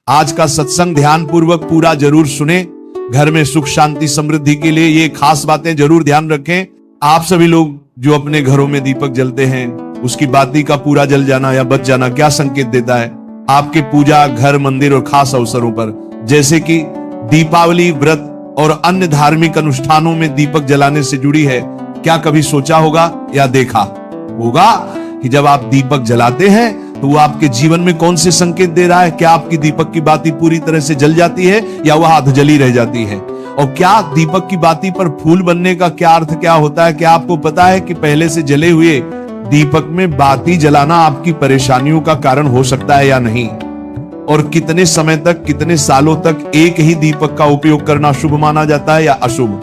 आज का सत्संग ध्यान पूर्वक पूरा जरूर सुने। घर में सुख शांति समृद्धि के लिए ये खास बातें जरूर ध्यान रखें। आप सभी लोग जो अपने घरों में दीपक जलते हैं, उसकी बाती का पूरा जल जाना या बच जाना क्या संकेत देता है? आपके पूजा, घर, मंदिर और खास अवसरों पर जैसे कि दीपावली, व्रत और अन्य धार्मिक अनुष्ठानों में दीपक जलाने से जुड़ी है। क्या कभी सोचा होगा या देखा होगा कि जब आप दीपक जलाते हैं तो वो आपके जीवन में कौन से संकेत दे रहा है? क्या आपकी दीपक की बाती पूरी तरह से जल जाती है या वह आध जली रह जाती है? और क्या दीपक की बाती पर फूल बनने का क्या अर्थ क्या होता है? क्या आपको पता है कि पहले से जले हुए दीपक में बाती जलाना आपकी परेशानियों का कारण हो सकता है या नहीं? और कितने समय तक, कितने सालों तक एक ही दीपक का उपयोग करना शुभ माना जाता है या अशुभ?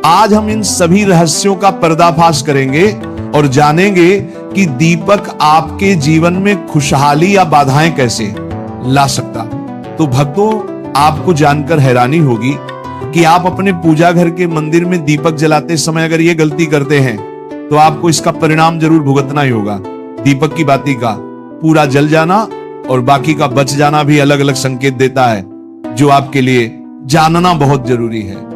आज हम इन सभी रहस्यों का पर्दाफाश करेंगे और जानेंगे कि दीपक आपके जीवन में खुशहाली या बाधाएं कैसे ला सकता। तो भक्तों, आपको जानकर हैरानी होगी कि आप अपने पूजा घर के मंदिर में दीपक जलाते समय अगर ये गलती करते हैं तो आपको इसका परिणाम जरूर भुगतना ही होगा। दीपक की बाती का पूरा जल जाना और बाकी का बच जाना भी अलग अलग संकेत देता है, जो आपके लिए जानना बहुत जरूरी है।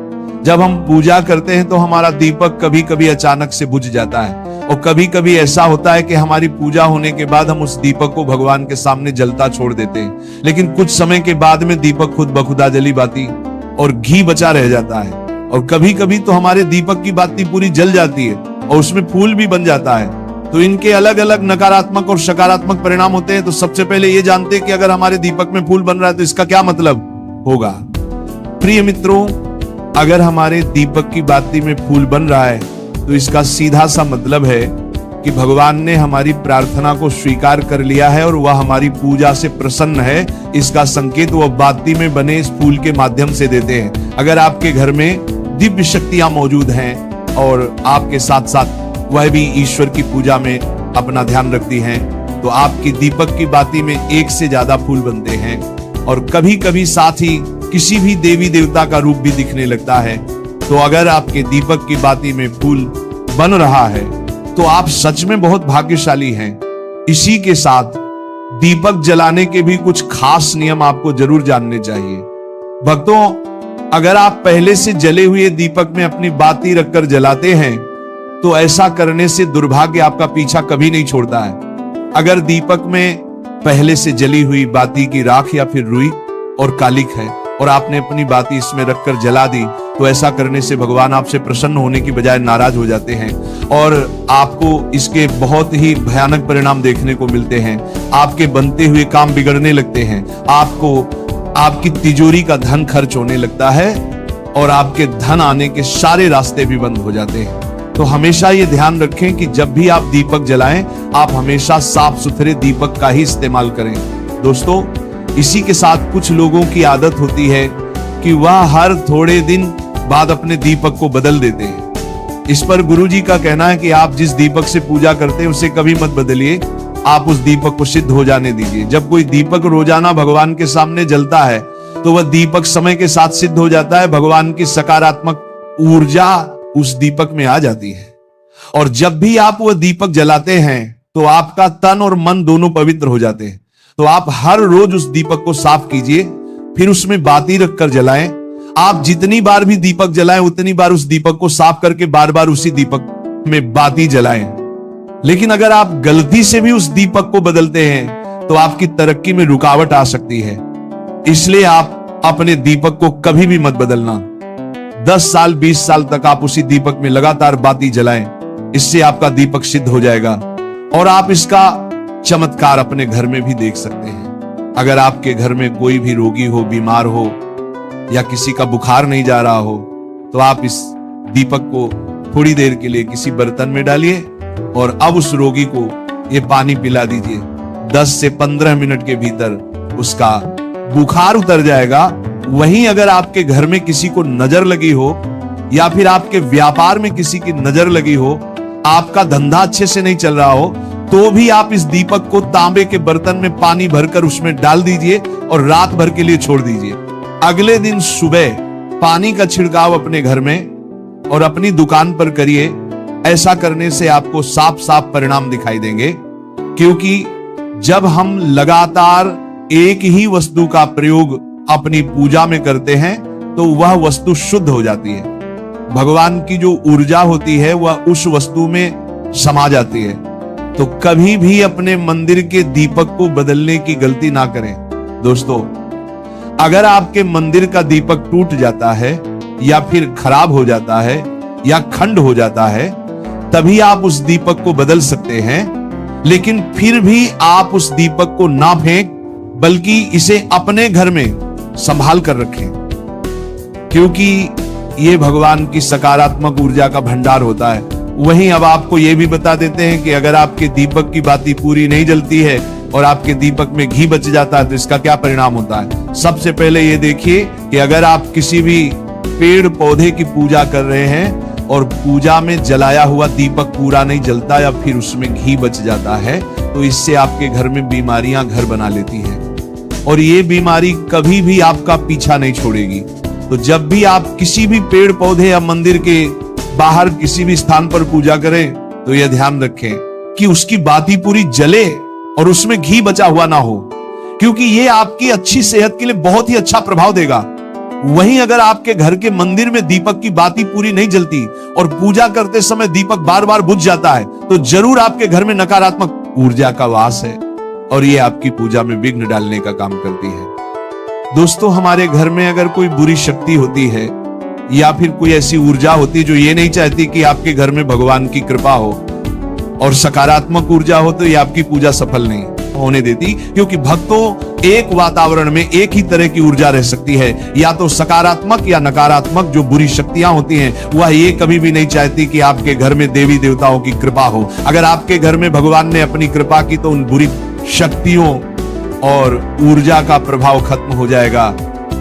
जब हम पूजा करते हैं तो हमारा दीपक कभी कभी अचानक से बुझ जाता है और कभी कभी ऐसा होता है कि हमारी पूजा होने के बाद हम उस दीपक को भगवान के सामने जलता छोड़ देते हैं, लेकिन कुछ समय के बाद में दीपक खुद बखुदा जली बाती और घी बचा रह जाता है। और कभी कभी तो हमारे दीपक की बाती पूरी जल जाती है और उसमें फूल भी बन जाता है। तो इनके अलग अलग नकारात्मक और सकारात्मक परिणाम होते हैं। तो सबसे पहले ये जानते हैं कि अगर हमारे दीपक में फूल बन रहा है तो इसका क्या मतलब होगा। प्रिय मित्रों, अगर हमारे दीपक की बाती में फूल बन रहा है तो इसका सीधा सा मतलब है कि भगवान ने हमारी प्रार्थना को स्वीकार कर लिया है और वह हमारी पूजा से प्रसन्न है। इसका संकेत वह बाती में बने इस फूल के माध्यम से देते हैं। अगर आपके घर में दिव्य शक्तियां मौजूद हैं और आपके साथ साथ वह भी ईश्वर की पूजा में अपना ध्यान रखती हैं, तो आपकी दीपक की बाती में एक से ज्यादा फूल बनते हैं और कभी कभी साथ ही किसी भी देवी देवता का रूप भी दिखने लगता है। तो अगर आपके दीपक की बाती में फूल बन रहा है तो आप सच में बहुत भाग्यशाली हैं। इसी के साथ दीपक जलाने के भी कुछ खास नियम आपको जरूर जानने चाहिए। भक्तों, अगर आप पहले से जले हुए दीपक में अपनी बाती रखकर जलाते हैं तो ऐसा करने से दुर्भाग्य आपका पीछा कभी नहीं छोड़ता है। अगर दीपक में पहले से जली हुई बाती की राख या फिर रुई और कालिक है और आपने अपनी बाती इसमें रखकर जला दी तो ऐसा करने से भगवान आपसे प्रसन्न होने की बजाय नाराज हो जाते हैं और आपको इसके बहुत ही भयानक परिणाम देखने को मिलते हैं। आपके बनते हुए काम बिगड़ने लगते हैं, आपकी तिजोरी का धन खर्च होने लगता है और आपके धन आने के सारे रास्ते भी बंद हो जाते हैं। तो हमेशा ये ध्यान रखें कि जब भी आप दीपक जलाएं, आप हमेशा साफ सुथरे दीपक का ही इस्तेमाल करें। दोस्तों, इसी के साथ कुछ लोगों की आदत होती है कि वह हर थोड़े दिन बाद अपने दीपक को बदल देते हैं। इस पर गुरुजी का कहना है कि आप जिस दीपक से पूजा करते हैं उसे कभी मत बदलिए, आप उस दीपक को सिद्ध हो जाने दीजिए। जब कोई दीपक रोजाना भगवान के सामने जलता है तो वह दीपक समय के साथ सिद्ध हो जाता है। भगवान की सकारात्मक ऊर्जा उस दीपक में आ जाती है और जब भी आप वह दीपक जलाते हैं तो आपका तन और मन दोनों पवित्र हो जाते हैं। तो आप हर रोज उस दीपक को साफ कीजिए, फिर उसमें बाती रखकर जलाएं। आप जितनी बार भी दीपक जलाएं उतनी बार उस दीपक को साफ करके बार बार उसी दीपक में बाती जलाएं। लेकिन अगर आप गलती से भी उस दीपक को बदलते हैं तो आपकी तरक्की में रुकावट आ सकती है। इसलिए आप अपने दीपक को कभी भी मत बदलना। 10 साल 20 साल तक आप उसी दीपक में लगातार बाती जलाएं, इससे आपका दीपक सिद्ध हो जाएगा और आप इसका चमत्कार अपने घर में भी देख सकते हैं। अगर आपके घर में कोई भी रोगी हो, बीमार हो या किसी का बुखार नहीं जा रहा हो तो आप इस दीपक को थोड़ी देर के लिए किसी बर्तन में डालिए और अब उस रोगी को ये पानी पिला दीजिए। 10 से 15 मिनट के भीतर उसका बुखार उतर जाएगा। वहीं अगर आपके घर में किसी को नजर लगी हो या फिर आपके व्यापार में किसी की नजर लगी हो, आपका धंधा अच्छे से नहीं चल रहा हो, तो भी आप इस दीपक को तांबे के बर्तन में पानी भरकर उसमें डाल दीजिए और रात भर के लिए छोड़ दीजिए। अगले दिन सुबह पानी का छिड़काव अपने घर में और अपनी दुकान पर करिए। ऐसा करने से आपको साफ साफ परिणाम दिखाई देंगे, क्योंकि जब हम लगातार एक ही वस्तु का प्रयोग अपनी पूजा में करते हैं तो वह वस्तु शुद्ध हो जाती है। भगवान की जो ऊर्जा होती है वह उस वस्तु में समा जाती है। तो कभी भी अपने मंदिर के दीपक को बदलने की गलती ना करें। दोस्तों, अगर आपके मंदिर का दीपक टूट जाता है या फिर खराब हो जाता है या खंड हो जाता है, तभी आप उस दीपक को बदल सकते हैं। लेकिन फिर भी आप उस दीपक को ना फेंक, बल्कि इसे अपने घर में संभाल कर रखें, क्योंकि यह भगवान की सकारात्मक ऊर्जा का भंडार होता है। वहीं अब आपको यह भी बता देते हैं कि अगर आपके दीपक की बाती पूरी नहीं जलती है और आपके दीपक में घी बच जाता है तो इसका क्या परिणाम होता है। सबसे पहले ये देखिए कि अगर आप किसी भी पेड़ पौधे की पूजा कर रहे हैं और पूजा में जलाया हुआ दीपक पूरा नहीं जलता या फिर उसमें घी बच जाता है, तो इससे आपके घर में बीमारियां घर बना लेती हैं और ये बीमारी कभी भी आपका पीछा नहीं छोड़ेगी। तो जब भी आप किसी भी पेड़ पौधे या मंदिर के बाहर किसी भी स्थान पर पूजा करें तो यह ध्यान रखें कि उसकी बाती पूरी जले और उसमें घी बचा हुआ ना हो, क्योंकि यह आपकी अच्छी सेहत के लिए बहुत ही अच्छा प्रभाव देगा। वहीं अगर आपके घर के मंदिर में दीपक की बाती पूरी नहीं जलती और पूजा करते समय दीपक बार बार बुझ जाता है तो जरूर आपके घर में नकारात्मक ऊर्जा का वास है और यह आपकी पूजा में विघ्न डालने का काम करती है। दोस्तों, हमारे घर में अगर कोई बुरी शक्ति होती है या फिर कोई ऐसी ऊर्जा होती है जो ये नहीं चाहती कि आपके घर में भगवान की कृपा हो और सकारात्मक ऊर्जा हो, तो ये आपकी पूजा सफल नहीं होने देती, क्योंकि भक्तों एक वातावरण में एक ही तरह की ऊर्जा रह सकती है, या तो सकारात्मक या नकारात्मक। जो बुरी शक्तियां होती हैं वह ये कभी भी नहीं चाहती कि आपके घर में देवी देवताओं की कृपा हो। अगर आपके घर में भगवान ने अपनी कृपा की तो उन बुरी शक्तियों और ऊर्जा का प्रभाव खत्म हो जाएगा।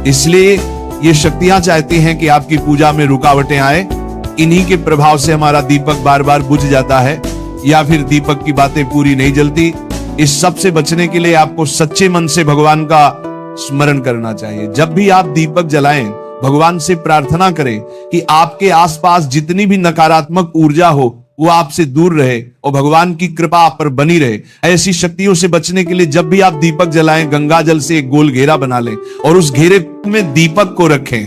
इसलिए ये शक्तियां चाहती हैं कि आपकी पूजा में रुकावटें आए। इन्हीं के प्रभाव से हमारा दीपक बार बार बुझ जाता है या फिर दीपक की बातें पूरी नहीं जलती। इस सब से बचने के लिए आपको सच्चे मन से भगवान का स्मरण करना चाहिए। जब भी आप दीपक जलाएं, भगवान से प्रार्थना करें कि आपके आसपास जितनी भी नकारात्मक ऊर्जा हो वो आपसे दूर रहे और भगवान की कृपा आप पर बनी रहे। ऐसी शक्तियों से बचने के लिए जब भी आप दीपक जलाएं, गंगा जल से एक गोल घेरा बना लें और उस घेरे में दीपक को रखें,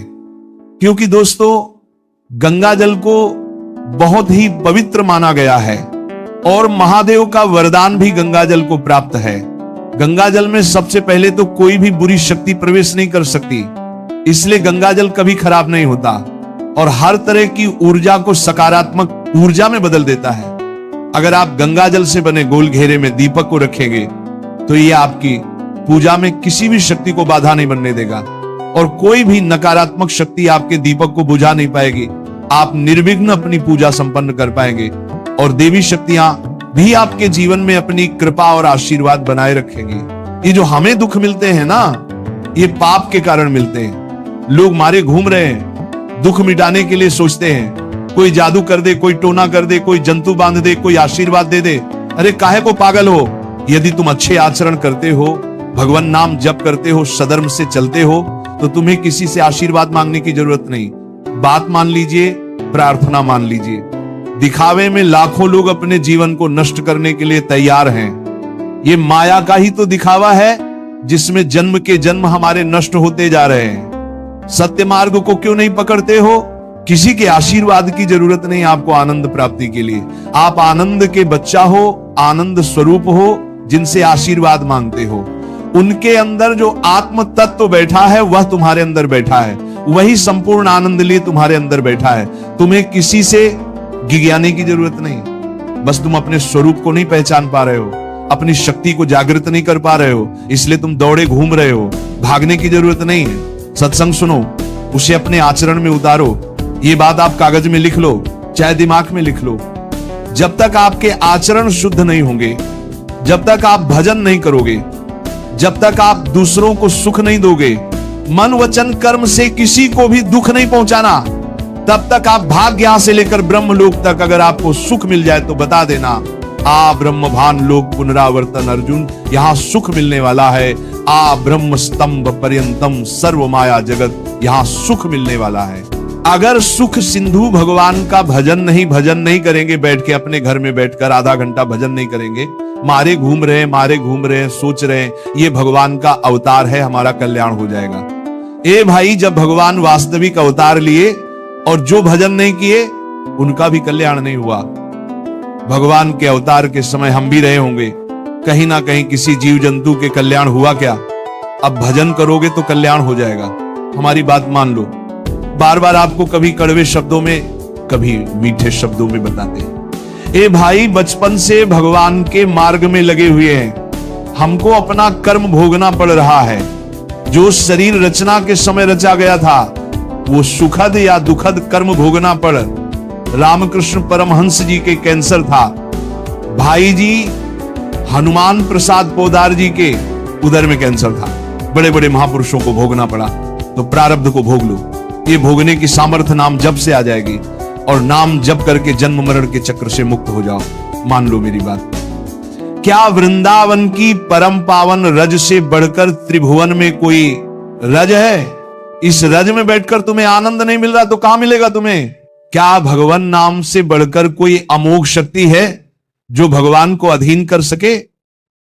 क्योंकि दोस्तों गंगा जल को बहुत ही पवित्र माना गया है और महादेव का वरदान भी गंगा जल को प्राप्त है। गंगा जल में सबसे पहले तो कोई भी बुरी शक्ति प्रवेश नहीं कर सकती, इसलिए गंगा जल कभी खराब नहीं होता और हर तरह की ऊर्जा को सकारात्मक ऊर्जा में बदल देता है। अगर आप गंगा जल से बने गोल घेरे में दीपक को रखेंगे तो ये आपकी पूजा में किसी भी शक्ति को बाधा नहीं बनने देगा और कोई भी नकारात्मक शक्ति आपके दीपक को बुझा नहीं पाएगी। आप निर्विघ्न अपनी पूजा संपन्न कर पाएंगे और देवी शक्तियां भी आपके जीवन में अपनी कृपा और आशीर्वाद बनाए रखेंगी। ये जो हमें दुख मिलते हैं ना, ये पाप के कारण मिलते हैं। लोग मारे घूम रहे हैं, दुख मिटाने के लिए सोचते हैं कोई जादू कर दे, कोई टोना कर दे, कोई जंतु बांध दे, कोई आशीर्वाद दे दे। अरे काहे को पागल हो? यदि तुम अच्छे आचरण करते हो, भगवान नाम जप करते हो, सधर्म से चलते हो, तो तुम्हें किसी से आशीर्वाद मांगने की जरूरत नहीं। बात मान लीजिए, प्रार्थना मान लीजिए। दिखावे में लाखों लोग अपने जीवन को नष्ट करने के लिए तैयार हैं। ये माया का ही तो दिखावा है जिसमें जन्म के जन्म हमारे नष्ट होते जा रहे हैं। सत्य मार्ग को क्यों नहीं पकड़ते हो? किसी के आशीर्वाद की जरूरत नहीं आपको आनंद प्राप्ति के लिए। आप आनंद के बच्चा हो, आनंद स्वरूप हो, जिनसे आशीर्वाद मांगते हो। उनके अंदर जो आत्म तत्व बैठा है वह तुम्हारे अंदर बैठा है, वही संपूर्ण आनंद लिए तुम्हारे अंदर बैठा है। तुम्हें किसी से गिज्ञाने की जरूरत नहीं। बस तुम अपने स्वरूप को नहीं पहचान पा रहे हो, अपनी शक्ति को जागृत नहीं कर पा रहे हो, इसलिए तुम दौड़े घूम रहे हो। भागने की जरूरत नहीं है। सत्संग सुनो, उसे अपने आचरण में उतारो। ये बात आप कागज में लिख लो, चाहे दिमाग में लिख लो। जब तक आपके आचरण शुद्ध नहीं होंगे, जब तक आप भजन नहीं करोगे, जब तक आप दूसरों को सुख नहीं दोगे, मन वचन कर्म से किसी को भी दुख नहीं पहुंचाना, तब तक आप भाग्य यहां से लेकर ब्रह्मलोक तक अगर आपको सुख मिल जाए तो बता देना, आ ब्रह्म भान लोक पुनरावर्तन अर्जुन, यहां सुख मिलने वाला है। आ ब्रह्म स्तंभ पर्यंतम सर्व माया जगत, यहां सुख मिलने वाला है। अगर सुख सिंधु भगवान का भजन नहीं करेंगे, बैठ के अपने घर में बैठकर आधा घंटा भजन नहीं करेंगे, मारे घूम रहे हैं, सोच रहे हैं ये भगवान का अवतार है, हमारा कल्याण हो जाएगा। ए भाई, जब भगवान वास्तविक अवतार लिए और जो भजन नहीं किए उनका भी कल्याण नहीं हुआ। भगवान के अवतार के समय हम भी रहे होंगे, कहीं ना कहीं किसी जीव जंतु के कल्याण हुआ क्या? अब भजन करोगे तो कल्याण हो जाएगा, हमारी बात मान लो। बार बार आपको कभी कड़वे शब्दों में, कभी मीठे शब्दों में बताते हैं। ए भाई, बचपन से भगवान के मार्ग में लगे हुए हैं, हमको अपना कर्म भोगना पड़ रहा है। जो शरीर रचना के समय रचा गया था वो सुखद या दुखद कर्म भोगना पड़। रामकृष्ण परमहंस जी के कैंसर था, भाई जी हनुमान प्रसाद पोदार जी के उदर में कैंसर था। बड़े बड़े महापुरुषों को भोगना पड़ा, तो प्रारब्ध को भोग लो। ये भोगने की सामर्थ्य नाम जप से आ जाएगी और नाम जप करके जन्म मरण के चक्र से मुक्त हो जाओ। मान लो मेरी बात। क्या वृंदावन की परम पावन रज से बढ़कर त्रिभुवन में कोई रज है? इस रज में बैठकर तुम्हें आनंद नहीं मिल रहा तो कहां मिलेगा तुम्हें? क्या भगवान नाम से बढ़कर कोई अमोघ शक्ति है जो भगवान को अधीन कर सके?